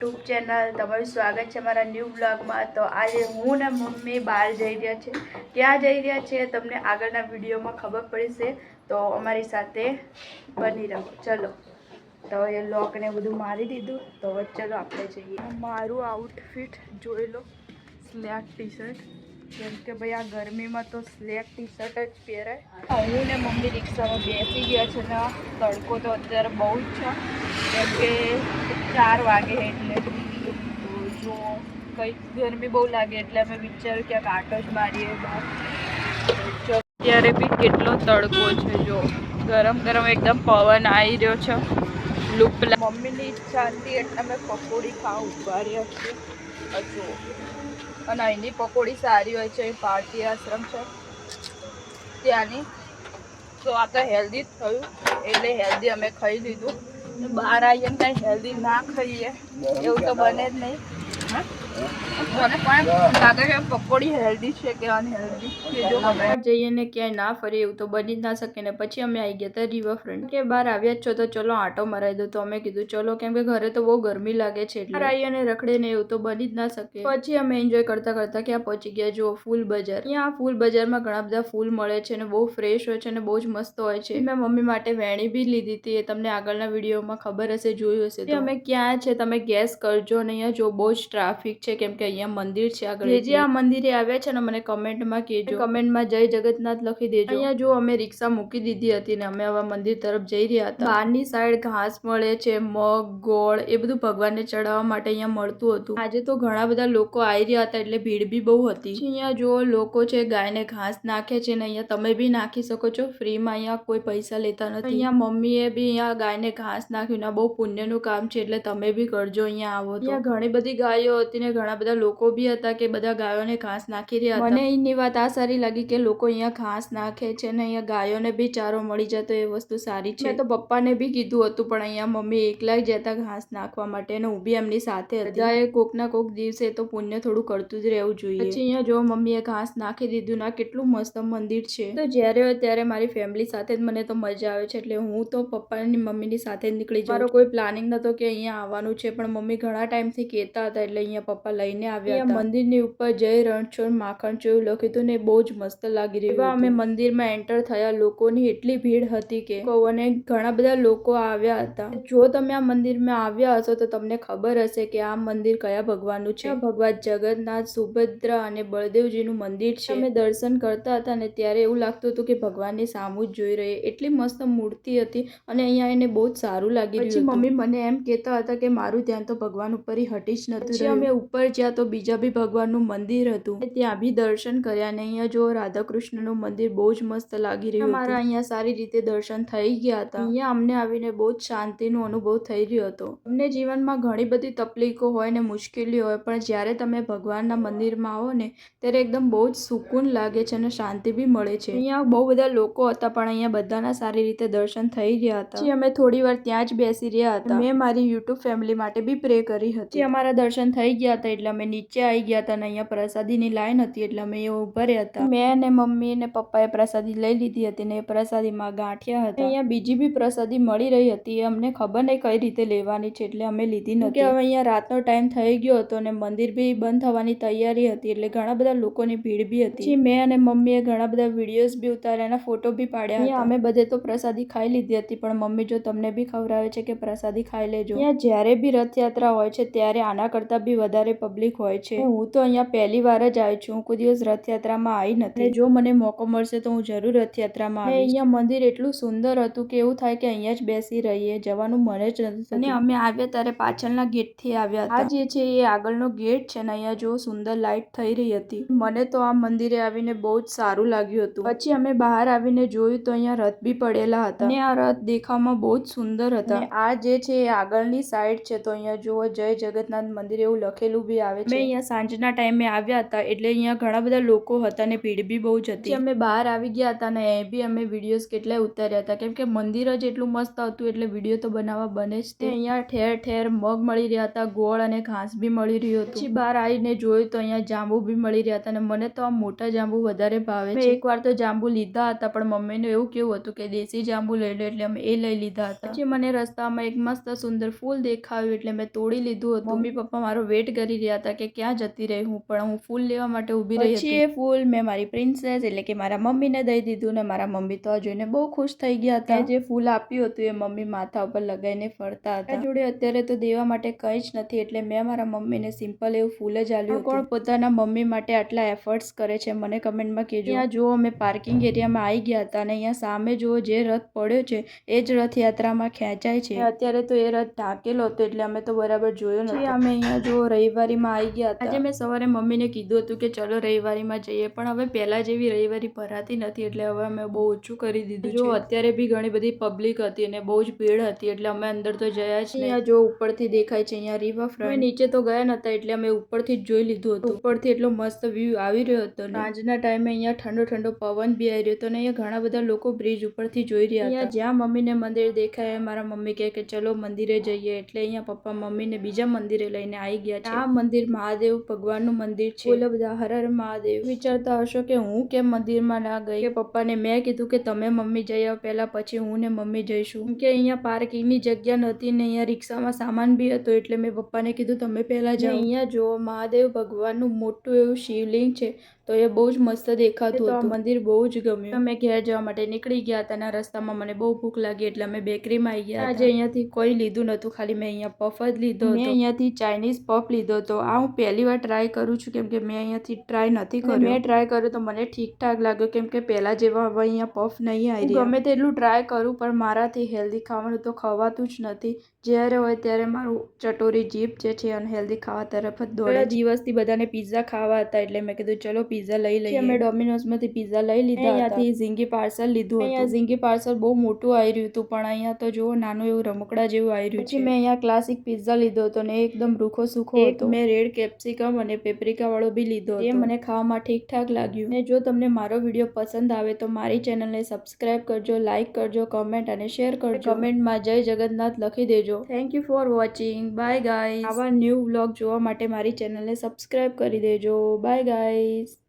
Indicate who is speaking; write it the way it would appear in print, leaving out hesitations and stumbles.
Speaker 1: YouTube channel તમારું સ્વાગત છે મારા ન્યૂ બ્લોગમાં। તો આજે હું ને મમ્મી બહાર જઈ રહ્યા છે। ક્યાં જઈ રહ્યા છે તમને આગળના વિડીયોમાં ખબર પડશે, તો અમારી સાથે બની રહો। ચલો, તો એ લોકને બધું મારી દીધું, તો ચલો આપણે જઈએ। મારું આઉટફિટ જોઈ લો, સ્લેક ટી શર્ટ, કેમ કે ભાઈ આ ગરમીમાં તો સ્લેક ટી શર્ટ જ પહેરાય। હું ને મમ્મી રિક્ષામાં બેસી ગયા છે ને તડકો તો અત્યારે બહુ જ છે, કેમ કે 4 વાગે એટલે તો જો કંઈક ગરમી બહુ લાગે એટલે અમે વિચાર્યું કે આટો જ મારીએ બહાર। અત્યારે બી કેટલો તડકો છે, જો ગરમ ગરમ એકદમ પવન આવી રહ્યો છે। મમ્મીની ઈચ્છા હતી એટલે અમે પકોડી ખાવા ઉભા રહ્યા છીએ। હજુ અને અહીંની પકોડી સારી હોય છે, ભારતીય આશ્રમ છે ત્યાંની, તો આ તો હેલ્ધી જ થયું એટલે હેલ્ધી અમે ખાઈ લીધું। બહાર આવીએ ને કંઈ હેલ્ધી ના ખાઈએ એવું તો બને જ નહીં। મને પણ લાગે છે પકોડી હેલ્ધી છે કે અનહેલ્ધી, કે જો અમે જઈએ ને ક્યાંય ના ફરીએ એવું તો બની જ ના શકે ને। પછી અમે આવી ગયા હતા રિવરફ્રન્ટ, કે બહાર આવ્યા જ છો તો ચલો આંટો મરાવી દો, તો અમે કીધું ચલો, કેમ કે ઘરે તો બહુ ગરમી લાગે છે એટલે આવીએ અને રખડે ને એવું તો બની જ ના શકે। પછી અમે એન્જોય કરતા કરતા ક્યાં પહોંચી ગયા, જો ફૂલ બજાર। અહીંયા ફૂલ બજારમાં ઘણા બધા ફૂલ મળે છે અને બહુ ફ્રેશ હોય છે અને બહુ જ મસ્ત હોય છે। મેં મમ્મી માટે વેણી બી લીધી હતી, એ તમને આગળના વિડીયોમાં ખબર હશે, જોયું હશે। તો અમે ક્યાં છે તમે ગેસ કરજો। અને અહીંયા જો બહુ જ ટ્રાફિક છે, કેમ કે અહીંયા મંદિર છે આગળ। જે આ મંદિરે આવ્યા છે ને મને કમેન્ટમાં કહેજો, કમેન્ટમાં જય જગન્નાથ લખી દેજો। અહીંયા જો અમે રિક્ષા મૂકી દીધી હતી ને અમે આવા મંદિર તરફ જઈ રહ્યા હતા। બહારની સાઈડ ઘાસ મળે છે, મગ, ગોળ, એ બધું ભગવાનને ચડાવવા માટે અહીંયા મળતું હતું। આજે તો ઘણા બધા લોકો આવી રહ્યા હતા એટલે ભીડ બી બહુ હતી। અહીંયા જો લોકો છે ગાયને ઘાસ નાખે છે ને અહીંયા તમે બી નાખી શકો છો ફ્રીમાં, અહીંયા કોઈ પૈસા લેતા નથી। અહીંયા મમ્મીએ બી અહીંયા ગાયને ઘાસ નાખ્યું ને બહુ પુણ્યનું કામ છે એટલે તમે બી કરજો અહીંયા આવો તો। અહીંયા ઘણી બધી ગાયો હતી ને ઘણા બધા લોકો બી હતા કે બધા ગાયોને ઘાસ નાખી રહ્યા હતા। મને અહીંની વાત આ સારી લાગી કે લોકો અહીંયા ઘાસ નાખે છે ને અહીંયા ગાયોને બી ચારો મળી જતો, એ વસ્તુ સારી છે। મેં તો પપ્પાને બી કીધું હતું પણ અહીંયા મમ્મી એકલા જ જતા ઘાસ નાખવા માટે અને હું બી એમની સાથે હતી। બધાએ કોક ના કોક દિવસે તો પુણ્ય થોડું કરતું જ રહેવું જોઈએ। પછી અહીંયા જો મમ્મીએ ઘાસ નાખી દીધું ને કેટલું મસ્ત મંદિર છે। તો જ્યારે હોય ત્યારે મારી ફેમિલી સાથે જ મને તો મજા આવે છે એટલે હું તો પપ્પાની મમ્મીની સાથે જ નીકળી જાઉં। મારો કોઈ પ્લાનિંગ નતો કે અહીંયા આવવાનું છે, પણ મમ્મી ઘણા ટાઈમથી કહેતા હતા એટલે અહીંયા પપ્પા લઈને આવ્યા હતા। મંદિરની ઉપર જય રણછોડ માખણ જેવું લખ્યું હતું ને બહુ જ મસ્ત લાગી રહ્યું હતું। અમે મંદિરમાં એન્ટર થયા, લોકોની એટલી ભીડ હતી કે અને ઘણા બધા લોકો આવ્યા હતા। જો તમે આ મંદિરમાં આવ્યા હશો તો તમને ખબર હશે કે આ મંદિર કયા ભગવાનનું છે। ભગવાન જગન્નાથ, સુભદ્રા અને બળદેવજીનું મંદિર છે। અમે દર્શન કરતા હતા ને ત્યારે એવું લાગતું હતું કે ભગવાનની સામું જ જોઈ રહીએ, એટલી મસ્ત મૂર્તિ હતી અને અહીંયા એને બહુ જ સારું લાગી રહ્યું હતું। મમ્મી મને એમ કહેતા હતા કે મારું ધ્યાન તો ભગવાન ઉપર હટી જ નતું રહ્યું। અમે ઉપર જ્યાં તો બીજા બી ભગવાનનું મંદિર હતું, ત્યાં બી દર્શન કર્યા ને અહીંયા જો રાધા કૃષ્ણનું મંદિર બહુ જ મસ્ત લાગી રહ્યું હતું। મારા અહીંયા સારી રીતે દર્શન થઈ ગયા હતા। અહીંયા અમને આવીને બહુ જ શાંતિનો અનુભવ થઈ રહ્યો હતો। અમને જીવનમાં ઘણી બધી તકલીફો હોય ને મુશ્કેલીઓ હોય, પણ જ્યારે તમે ભગવાનના મંદિરમાં આવો ને ત્યારે એકદમ બહુ જ સુકૂન લાગે છે અને શાંતિ બી મળે છે। અહીંયા બહુ બધા લોકો હતા પણ અહીંયા બધાના સારી રીતે દર્શન થઈ રહ્યા હતા। પછી અમે થોડી વાર ત્યાં જ બેસી રહ્યા હતા। મેં મારી યુટ્યુબ ફેમિલી માટે બી પ્રે કરી હતી। અમારા દર્શન થઈ ગયા હતા એટલે અમે નીચે આવી ગયા હતા અને અહીંયા પ્રસાદીની લાઈન હતી એટલે અમે એ ઉભા રહ્યા હતા। મેં ને મમ્મી ને પપ્પાએ પ્રસાદી લઈ લીધી હતી ને એ પ્રસાદીમાં ગાંઠિયા હતા। અહીંયા બીજી બી પ્રસાદી મળી રહી હતી, અમને ખબર નહીં કઈ રીતે લેવાની છે એટલે અમે લીધી નથી, કે હવે અહીંયા રાતનો ટાઈમ થઈ ગયો હતો અને મંદિર બી બંધ થવાની તૈયારી હતી એટલે ઘણા બધા લોકોની ભીડ બી હતી। પછી મેં અને મમ્મીએ ઘણા બધા વિડીયોઝ બી ઉતાર્યા અને ફોટો બી પાડ્યા હતા। અમે બધે તો પ્રસાદી ખાઈ લીધી હતી, પણ મમ્મી જો તમને બી ખવડાવે છે કે પ્રસાદી ખાઈ લેજો। અહીંયા જ્યારે બી રથયાત્રા હોય છે ત્યારે આના કરતા બી વધારે પબ્લિક હોય છે। હું તો અહીંયા પહેલી વાર જ આવી છું, હું કોઈ દિવસ રથયાત્રામાં આવી નથી। જો મને મોકો મળશે તો હું જરૂર રથયાત્રામાં આવીશ। અહીંયા મંદિર એટલું સુંદર હતું કે એવું થાય કે અહીંયા જ બેસી રહીએ, જવાનું મન જ નથી થતું। અને અમે આવ્યા ત્યારે પાછળના ગેટથી આવ્યા હતા। આ જે છે એ આગળનો ગેટ છે ને અહીંયા જો સુંદર લાઈટ થઈ રહી હતી। મને તો આ મંદિરે આવીને બહુ જ સારું લાગ્યું હતું। પછી અમે બહાર આવીને જોયું તો અહીંયા રથ બી પડેલા હતા અને આ રથ દેખાવમાં બહુ જ સુંદર હતા। આ જે છે એ આગળની સાઈડ છે, તો અહીંયા જુઓ જય જગન્નાથ મંદિર એવું એવું લખેલું બી આવે છે. અહીંયા સાંજના ટાઈમે આવ્યા હતા એટલે અહીંયા ઘણા બધા લોકો હતા ને ભીડ બી બહુ જ હતી. અમે બહાર આવી ગયા હતા ને એ બી અમે વિડીયોઝ કેટલાય ઉતાર્યા હતા કેમ કે મંદિર જ એટલું મસ્ત હતું એટલે વિડીયો તો બનાવવા બને જ. અહીંયા ઠેર ઠેર મગ મળી રહ્યા હતા, ગોળ અને ઘાસ બી મળી રહ્યું હતું. પછી બહાર આવીને જોયું તો અહીંયા જાંબુ બી મળી રહ્યા હતા અને મને તો આ મોટા જાંબુ વધારે ભાવે છે. એકવાર તો જાંબુ લીધા હતા પણ મમ્મીનું એવું કેવું હતું કે દેશી જાંબુ લઈ લો એટલે અમે એ લઈ લીધા હતા. પછી મને રસ્તામાં એક મસ્ત સુંદર ફૂલ દેખાયું એટલે મેં તોડી લીધું હતું. મમ્મી પપ્પા મારો વેટ કરી રહ્યા હતા કે ક્યાં જતી રહી હું, પણ હું ફૂલ લેવા માટે ઊભી રહી હતી. પછી એ ફૂલ મેં મારી પ્રિન્સેસ એટલે કે મારા મમ્મીને દઈ દીધું ને મારા મમ્મી તો આ જોઈને બહુ ખુશ થઈ ગયા હતા. જે ફૂલ આપ્યું હતું એ મમ્મી માથા ઉપર લગાવીને ફરતા હતા. જોડે અત્યારે તો દેવા માટે કંઈ જ નથી એટલે મેં મારા મમ્મીને સિમ્પલ એવું ફૂલ જ આપ્યું. કોણ પોતાના મમ્મી માટે આટલા એફર્ટ્સ કરે છે મને કમેન્ટમાં કહેજો. અહીંયા જુઓ અમે પાર્કિંગ એરિયામાં આવી ગયા હતા અને અહીંયા સામે જુઓ જે રથ પડ્યો છે એ જ રથયાત્રામાં ખેંચાય છે. અત્યારે તો એ રથ ઢાંકેલો હતો એટલે અમે તો બરાબર જોયો નથી. અમે અહીંયા જુઓ રવિવારીમાં આવી ગયા હતા. આજે મેં સવારે મમ્મીને કીધું હતું કે ચલો રવિવારીમાં જઈએ પણ હવે પહેલા જેવી રવિવારી ભરાતી નથી એટલે હવે અમે બહુ ઓછું કરી દીધું. જો અત્યારે બી ઘણી બધી પબ્લિક હતી અને બહુ જ ભીડ હતી એટલે અમે અંદર તો ગયા જ નહીં. અહીંયા જો ઉપરથી દેખાય છે અહીંયા રિવરફ્રન્ટ. નીચે તો ગયા નતા એટલે અમે ઉપરથી જ જોઈ લીધું હતું. ઉપરથી એટલો મસ્ત વ્યૂ આવી રહ્યો હતો. સાંજના ટાઈમે અહીંયા ઠંડો ઠંડો પવન બી આવી રહ્યો હતો અને અહીંયા ઘણા બધા લોકો બ્રિજ ઉપરથી જોઈ રહ્યા હતા. જ્યાં મમ્મીને મંદિર દેખાય મારા મમ્મી કહે કે ચલો મંદિરે જઈએ એટલે અહીંયા પપ્પા મમ્મીને બીજા મંદિરે લઈને આવી ગયા છે. આ મંદિર મહાદેવ ભગવાનનું મંદિર છે. બોલો બધા હર હર મહાદેવ. વિચારતા હશો કે હું કેમ મંદિરમાં ના ગઈ. કે પપ્પાને મેં કીધું કે તમે મમ્મી જઈ આવો પહેલા પછી હું ને મમ્મી જઈશું. કે અહીંયા પાર્કિંગની જગ્યા નથી ને અહીંયા રિક્ષામાં સામાન બી હતો એટલે મેં પપ્પાને કીધું તમે પહેલા જાઓ. અહીંયા જો મહાદેવ ભગવાનનું મોટું એવું શિવલિંગ છે તો એ બહુ જ મસ્ત દેખાતું હતું. મંદિર બહુ જ ગમ્યું. અમે ઘેર જવા માટે નીકળી ગયા હતા અને રસ્તામાં મને બહુ ભૂખ લાગી એટલે અમે બેકરીમાં આવી ગયા. આજે અહીંયાથી કોઈ લીધું નતું, ખાલી મેં અહીંયા પફ જ લીધો હતો. મેં અહીંયાથી ચાઇનીઝ પફ લીધો હતો. આ હું પહેલી વાર ટ્રાય કરું છું કેમ કે મેં અહીંયાથી ટ્રાય નથી કર્યો. મેં ટ્રાય કર્યો તો મને ઠીકઠાક લાગ્યો કેમ કે પહેલા જેવા હવે અહીંયા પફ નહીં આવી રહ્યા. ગમે તેટલું ટ્રાય કરું પણ મારાથી હેલ્ધી ખાવાનું તો ખવાતું જ નથી. જ્યારે હોય ત્યારે મારું ચટોરી જીભ જે છે અનહેલ્ધી ખાવા તરફ જ દોડે. દિવસથી બધાને પિઝા ખાવા હતા એટલે મેં કીધું ચલો પિઝા લઈ લઈએ. અમે ડોમિનોઝમાંથી પિઝા લઈ લીધા. અહીંયાથી ઝીંગી પાર્સલ લીધું. અહીંયા ઝીંગી પાર્સલ બહુ મોટું આવી રહ્યું હતું પણ અહીંયા તો જુઓ નાનું એવું રમકડા જેવું આવી રહ્યું છે. મેં અહીંયા ક્લાસિક પિઝા લીધો હતો ને એકદમ રૂખો સુખો હતો. મેં રેડ કેપ્સિકમ અને પેપ્રિકા વાળો બી લીધો હતો. એ મને ખાવામાં ઠીકઠાક લાગ્યું. ને જો તમને મારો વિડીયો પસંદ આવે તો મારી ચેનલને સબસ્ક્રાઇબ કરજો, લાઇક કરજો, કમેન્ટ અને શેર કરજો. કમેન્ટમાં જય જગન્નાથ લખી દેજો. Thank you for watching. By guys. આવા ન્યૂ વ્લોગ જોવા માટે મારી ચેનલને સબસ્ક્રાઇબ કરી દેજો. By guys.